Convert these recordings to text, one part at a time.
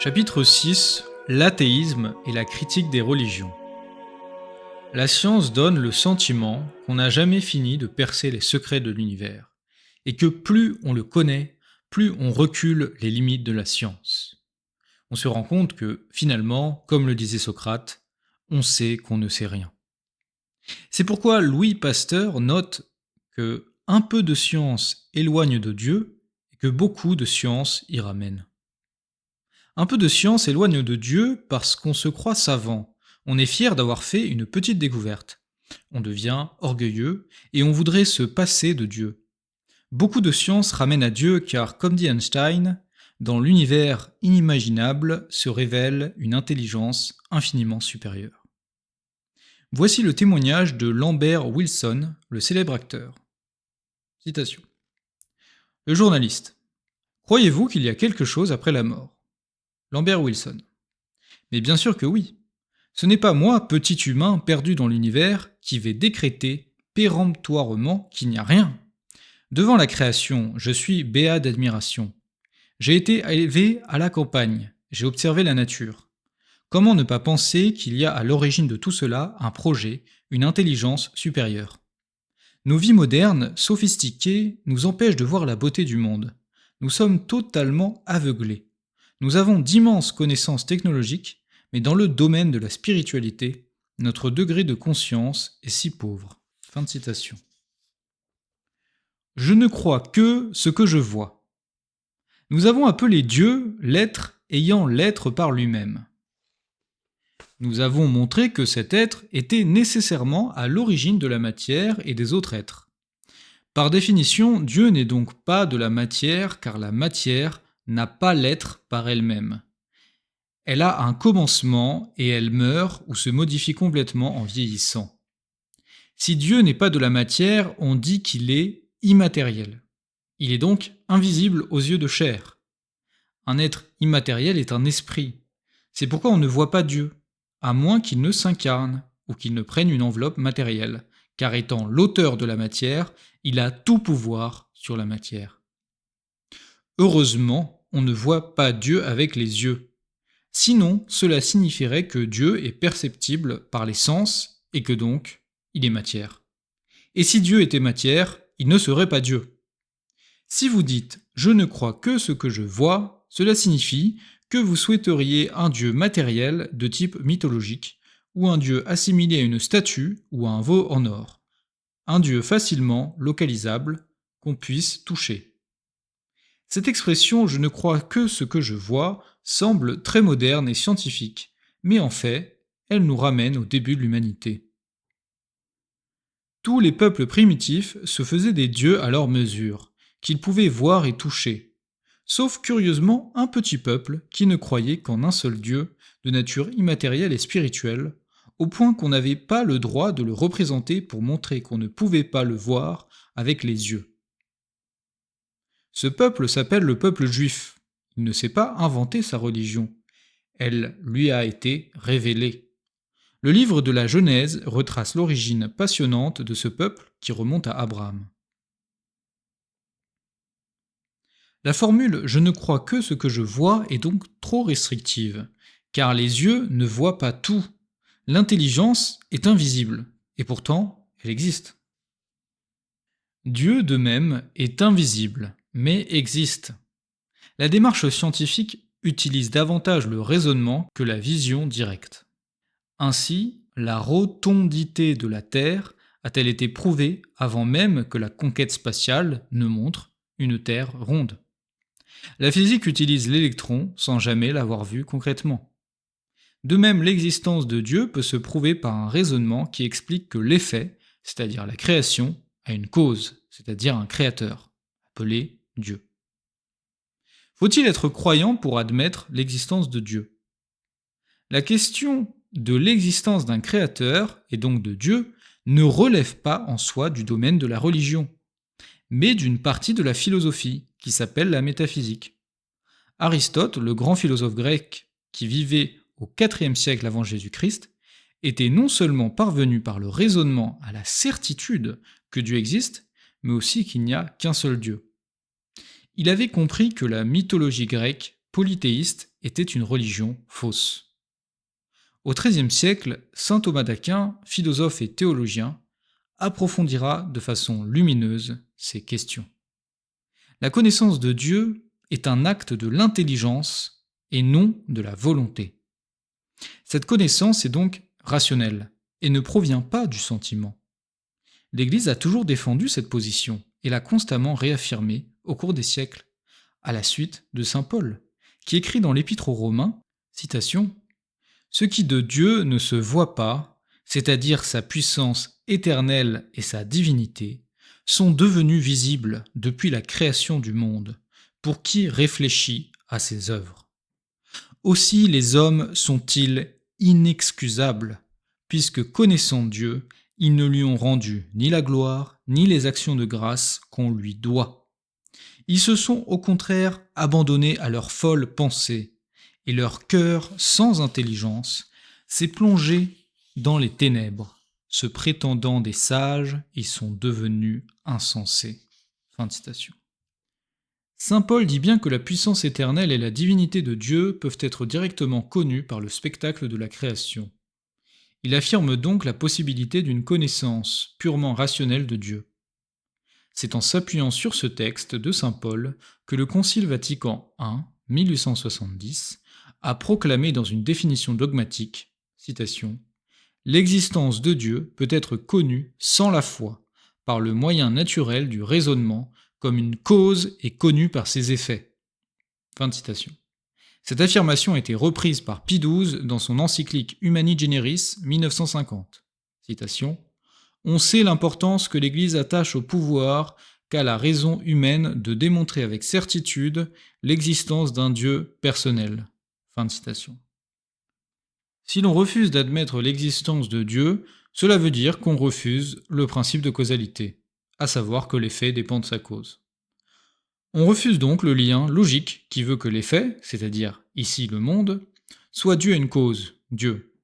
Chapitre 6. L'athéisme et la critique des religions. La science donne le sentiment qu'on n'a jamais fini de percer les secrets de l'univers, et que plus on le connaît, plus on recule les limites de la science. On se rend compte que, finalement, comme le disait Socrate, on sait qu'on ne sait rien. C'est pourquoi Louis Pasteur note que un peu de science éloigne de Dieu et que beaucoup de science y ramène. Un peu de science éloigne de Dieu parce qu'on se croit savant, on est fier d'avoir fait une petite découverte. On devient orgueilleux et on voudrait se passer de Dieu. Beaucoup de science ramène à Dieu car, comme dit Einstein, dans l'univers inimaginable se révèle une intelligence infiniment supérieure. Voici le témoignage de Lambert Wilson, le célèbre acteur. Citation. Le journaliste. Croyez-vous qu'il y a quelque chose après la mort ? Lambert Wilson. Mais bien sûr que oui. Ce n'est pas moi, petit humain perdu dans l'univers, qui vais décréter péremptoirement qu'il n'y a rien. Devant la création, je suis béat d'admiration. J'ai été élevé à la campagne, j'ai observé la nature. Comment ne pas penser qu'il y a à l'origine de tout cela un projet, une intelligence supérieure ? Nos vies modernes, sophistiquées, nous empêchent de voir la beauté du monde. Nous sommes totalement aveuglés. Nous avons d'immenses connaissances technologiques, mais dans le domaine de la spiritualité, notre degré de conscience est si pauvre. Fin de citation. Je ne crois que ce que je vois. Nous avons appelé Dieu l'être ayant l'être par lui-même. Nous avons montré que cet être était nécessairement à l'origine de la matière et des autres êtres. Par définition, Dieu n'est donc pas de la matière car la matière n'a pas l'être par elle-même. Elle a un commencement et elle meurt ou se modifie complètement en vieillissant. Si Dieu n'est pas de la matière, on dit qu'il est immatériel. Il est donc invisible aux yeux de chair. Un être immatériel est un esprit. C'est pourquoi on ne voit pas Dieu, à moins qu'il ne s'incarne ou qu'il ne prenne une enveloppe matérielle, car étant l'auteur de la matière, il a tout pouvoir sur la matière. Heureusement, on ne voit pas Dieu avec les yeux. Sinon, cela signifierait que Dieu est perceptible par les sens et que donc, il est matière. Et si Dieu était matière, il ne serait pas Dieu. Si vous dites « je ne crois que ce que je vois », cela signifie que vous souhaiteriez un Dieu matériel de type mythologique, ou un Dieu assimilé à une statue ou à un veau en or. Un Dieu facilement localisable, qu'on puisse toucher. Cette expression « je ne crois que ce que je vois » semble très moderne et scientifique, mais en fait, elle nous ramène au début de l'humanité. Tous les peuples primitifs se faisaient des dieux à leur mesure, qu'ils pouvaient voir et toucher, sauf curieusement un petit peuple qui ne croyait qu'en un seul Dieu, de nature immatérielle et spirituelle, au point qu'on n'avait pas le droit de le représenter pour montrer qu'on ne pouvait pas le voir avec les yeux. Ce peuple s'appelle le peuple juif. Il ne s'est pas inventé sa religion. Elle lui a été révélée. Le livre de la Genèse retrace l'origine passionnante de ce peuple qui remonte à Abraham. La formule « je ne crois que ce que je vois » est donc trop restrictive, car les yeux ne voient pas tout. L'intelligence est invisible, et pourtant, elle existe. Dieu de même est invisible, mais existe. La démarche scientifique utilise davantage le raisonnement que la vision directe. Ainsi, la rotondité de la Terre a-t-elle été prouvée avant même que la conquête spatiale ne montre une Terre ronde. La physique utilise l'électron sans jamais l'avoir vu concrètement. De même, l'existence de Dieu peut se prouver par un raisonnement qui explique que l'effet, c'est-à-dire la création, a une cause, c'est-à-dire un créateur, appelé Dieu. Faut-il être croyant pour admettre l'existence de Dieu ? La question de l'existence d'un créateur, et donc de Dieu, ne relève pas en soi du domaine de la religion, mais d'une partie de la philosophie, qui s'appelle la métaphysique. Aristote, le grand philosophe grec qui vivait au IVe siècle avant Jésus-Christ, était non seulement parvenu par le raisonnement à la certitude que Dieu existe, mais aussi qu'il n'y a qu'un seul Dieu. Il avait compris que la mythologie grecque polythéiste était une religion fausse. Au XIIIe siècle, saint Thomas d'Aquin, philosophe et théologien, approfondira de façon lumineuse ces questions. La connaissance de Dieu est un acte de l'intelligence et non de la volonté. Cette connaissance est donc rationnelle et ne provient pas du sentiment. L'Église a toujours défendu cette position et l'a constamment réaffirmée au cours des siècles, à la suite de saint Paul, qui écrit dans l'Épître aux Romains, citation, « Ce qui de Dieu ne se voit pas, c'est-à-dire sa puissance éternelle et sa divinité, sont devenus visibles depuis la création du monde, pour qui réfléchit à ses œuvres. Aussi les hommes sont-ils inexcusables, puisque connaissant Dieu, ils ne lui ont rendu ni la gloire, ni les actions de grâce qu'on lui doit. Ils se sont au contraire abandonnés à leurs folles pensées, et leur cœur sans intelligence s'est plongé dans les ténèbres. Se prétendant des sages, ils sont devenus insensés. » Fin de citation. Saint Paul dit bien que la puissance éternelle et la divinité de Dieu peuvent être directement connues par le spectacle de la création. Il affirme donc la possibilité d'une connaissance purement rationnelle de Dieu. C'est en s'appuyant sur ce texte de saint Paul que le Concile Vatican I, 1870, a proclamé dans une définition dogmatique, citation, « L'existence de Dieu peut être connue sans la foi, par le moyen naturel du raisonnement, comme une cause est connue par ses effets. » Fin de citation. Cette affirmation a été reprise par Pie XII dans son encyclique Humani Generis 1950. Citation, « On sait l'importance que l'Église attache au pouvoir qu'a la raison humaine de démontrer avec certitude l'existence d'un Dieu personnel. » Fin de citation. Si l'on refuse d'admettre l'existence de Dieu, cela veut dire qu'on refuse le principe de causalité, à savoir que l'effet dépend de sa cause. On refuse donc le lien logique qui veut que l'effet, c'est-à-dire ici le monde, soit dû à une cause, Dieu.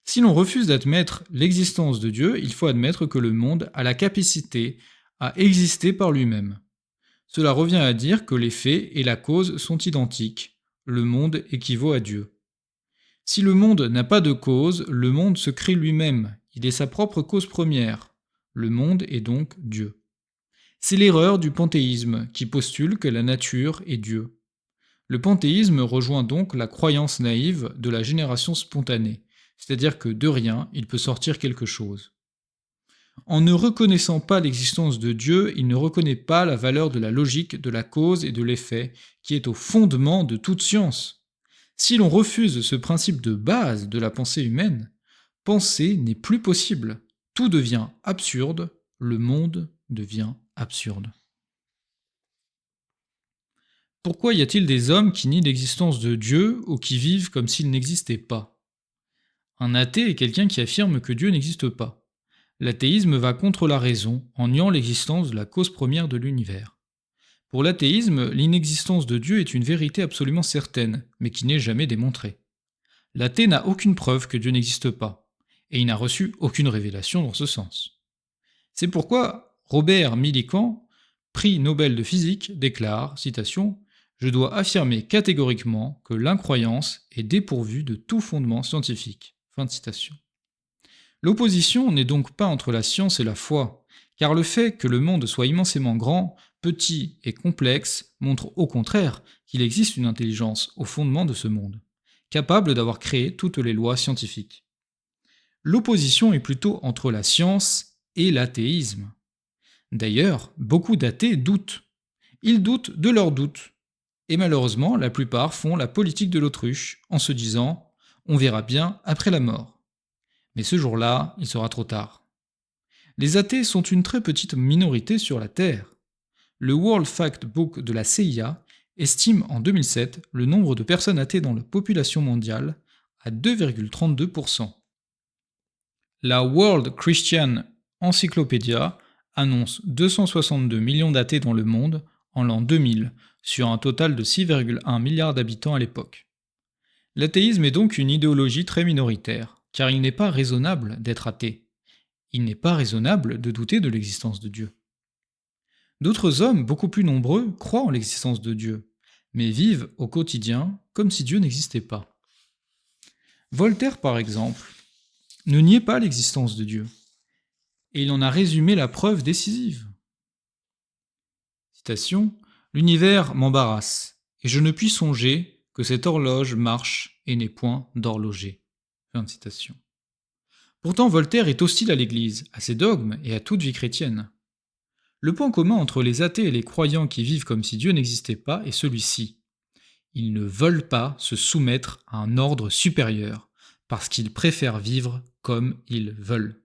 Si l'on refuse d'admettre l'existence de Dieu, il faut admettre que le monde a la capacité à exister par lui-même. Cela revient à dire que l'effet et la cause sont identiques, le monde équivaut à Dieu. Si le monde n'a pas de cause, le monde se crée lui-même, il est sa propre cause première. Le monde est donc Dieu. C'est l'erreur du panthéisme qui postule que la nature est Dieu. Le panthéisme rejoint donc la croyance naïve de la génération spontanée, c'est-à-dire que de rien, il peut sortir quelque chose. En ne reconnaissant pas l'existence de Dieu, il ne reconnaît pas la valeur de la logique, de la cause et de l'effet, qui est au fondement de toute science. Si l'on refuse ce principe de base de la pensée humaine, penser n'est plus possible. Tout devient absurde, le monde devient absurde. Pourquoi y a-t-il des hommes qui nient l'existence de Dieu ou qui vivent comme s'il n'existait pas ? Un athée est quelqu'un qui affirme que Dieu n'existe pas. L'athéisme va contre la raison en niant l'existence de la cause première de l'univers. Pour l'athéisme, l'inexistence de Dieu est une vérité absolument certaine, mais qui n'est jamais démontrée. L'athée n'a aucune preuve que Dieu n'existe pas, et il n'a reçu aucune révélation dans ce sens. C'est pourquoi Robert Millikan, prix Nobel de physique, déclare, citation, « Je dois affirmer catégoriquement que l'incroyance est dépourvue de tout fondement scientifique. » Fin de citation. L'opposition n'est donc pas entre la science et la foi, car le fait que le monde soit immensément grand, petit et complexe montre au contraire qu'il existe une intelligence au fondement de ce monde, capable d'avoir créé toutes les lois scientifiques. L'opposition est plutôt entre la science et l'athéisme. D'ailleurs, beaucoup d'athées doutent. Ils doutent de leurs doutes. Et malheureusement, la plupart font la politique de l'autruche en se disant « on verra bien après la mort ». Mais ce jour-là, il sera trop tard. Les athées sont une très petite minorité sur la Terre. Le World Factbook de la CIA estime en 2007 le nombre de personnes athées dans la population mondiale à 2,32%. La World Christian Encyclopedia annonce 262 millions d'athées dans le monde en l'an 2000, sur un total de 6,1 milliards d'habitants à l'époque. L'athéisme est donc une idéologie très minoritaire, car il n'est pas raisonnable d'être athée. Il n'est pas raisonnable de douter de l'existence de Dieu. D'autres hommes, beaucoup plus nombreux, croient en l'existence de Dieu, mais vivent au quotidien comme si Dieu n'existait pas. Voltaire, par exemple, ne niait pas l'existence de Dieu, et il en a résumé la preuve décisive. Citation : « L'univers m'embarrasse, et je ne puis songer que cette horloge marche et n'est point d'horloger. » Fin de citation. Pourtant, Voltaire est hostile à l'Église, à ses dogmes et à toute vie chrétienne. Le point commun entre les athées et les croyants qui vivent comme si Dieu n'existait pas est celui-ci. Ils ne veulent pas se soumettre à un ordre supérieur, parce qu'ils préfèrent vivre comme ils veulent.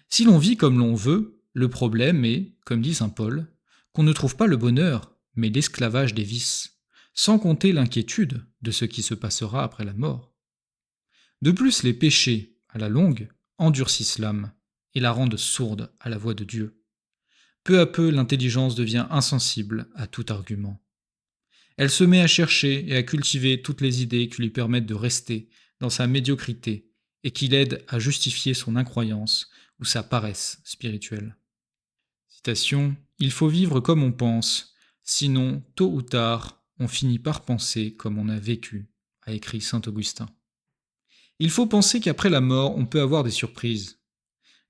Si l'on vit comme l'on veut, le problème est, comme dit saint Paul, qu'on ne trouve pas le bonheur, mais l'esclavage des vices, sans compter l'inquiétude de ce qui se passera après la mort. De plus, les péchés, à la longue, endurcissent l'âme et la rendent sourde à la voix de Dieu. Peu à peu, l'intelligence devient insensible à tout argument. Elle se met à chercher et à cultiver toutes les idées qui lui permettent de rester dans sa médiocrité et qui l'aident à justifier son incroyance ou sa paresse spirituelle. Citation : « Il faut vivre comme on pense, sinon, tôt ou tard, on finit par penser comme on a vécu », a écrit saint Augustin. Il faut penser qu'après la mort, on peut avoir des surprises.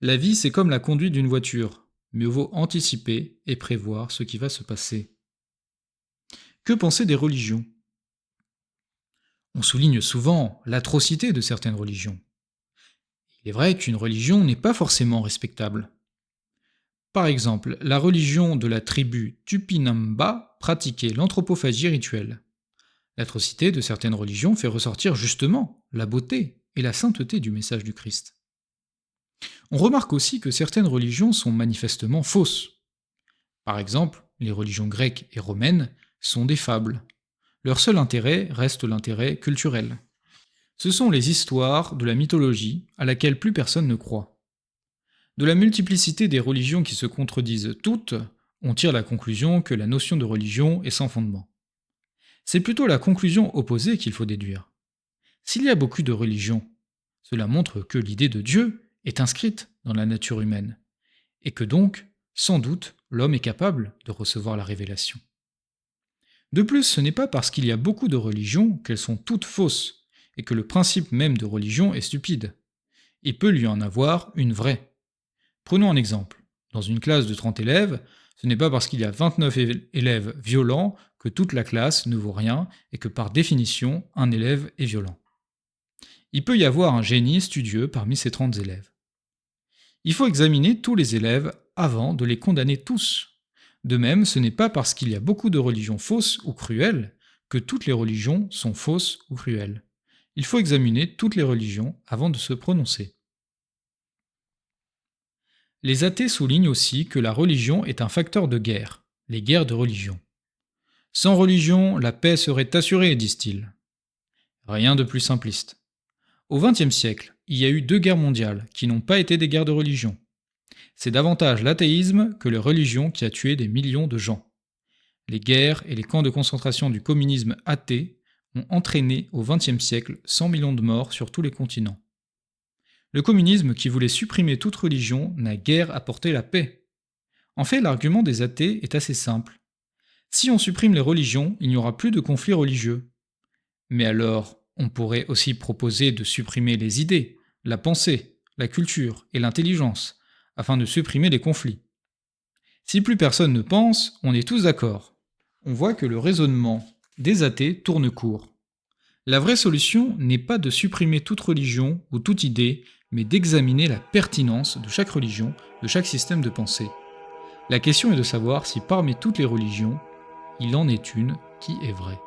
La vie, c'est comme la conduite d'une voiture. Mieux vaut anticiper et prévoir ce qui va se passer. Que penser des religions ? On souligne souvent l'atrocité de certaines religions. Il est vrai qu'une religion n'est pas forcément respectable. Par exemple, la religion de la tribu Tupinamba pratiquait l'anthropophagie rituelle. L'atrocité de certaines religions fait ressortir justement la beauté et la sainteté du message du Christ. On remarque aussi que certaines religions sont manifestement fausses. Par exemple, les religions grecques et romaines sont des fables. Leur seul intérêt reste l'intérêt culturel. Ce sont les histoires de la mythologie à laquelle plus personne ne croit. De la multiplicité des religions qui se contredisent toutes, on tire la conclusion que la notion de religion est sans fondement. C'est plutôt la conclusion opposée qu'il faut déduire. S'il y a beaucoup de religions, cela montre que l'idée de Dieu est inscrite dans la nature humaine, et que donc, sans doute, l'homme est capable de recevoir la révélation. De plus, ce n'est pas parce qu'il y a beaucoup de religions qu'elles sont toutes fausses, et que le principe même de religion est stupide. Il peut lui en avoir une vraie. Prenons un exemple. Dans une classe de 30 élèves, ce n'est pas parce qu'il y a 29 élèves violents que toute la classe ne vaut rien et que par définition, un élève est violent. Il peut y avoir un génie studieux parmi ces 30 élèves. Il faut examiner tous les élèves avant de les condamner tous. De même, ce n'est pas parce qu'il y a beaucoup de religions fausses ou cruelles que toutes les religions sont fausses ou cruelles. Il faut examiner toutes les religions avant de se prononcer. Les athées soulignent aussi que la religion est un facteur de guerre, les guerres de religion. Sans religion, la paix serait assurée, disent-ils. Rien de plus simpliste. Au XXe siècle, il y a eu 2 guerres mondiales qui n'ont pas été des guerres de religion. C'est davantage l'athéisme que les religions qui a tué des millions de gens. Les guerres et les camps de concentration du communisme athée ont entraîné au XXe siècle 100 millions de morts sur tous les continents. Le communisme qui voulait supprimer toute religion n'a guère apporté la paix. En fait, l'argument des athées est assez simple. Si on supprime les religions, il n'y aura plus de conflits religieux. Mais alors, on pourrait aussi proposer de supprimer les idées, la pensée, la culture et l'intelligence, afin de supprimer les conflits. Si plus personne ne pense, on est tous d'accord. On voit que le raisonnement des athées tourne court. La vraie solution n'est pas de supprimer toute religion ou toute idée, mais d'examiner la pertinence de chaque religion, de chaque système de pensée. La question est de savoir si parmi toutes les religions, il en est une qui est vraie.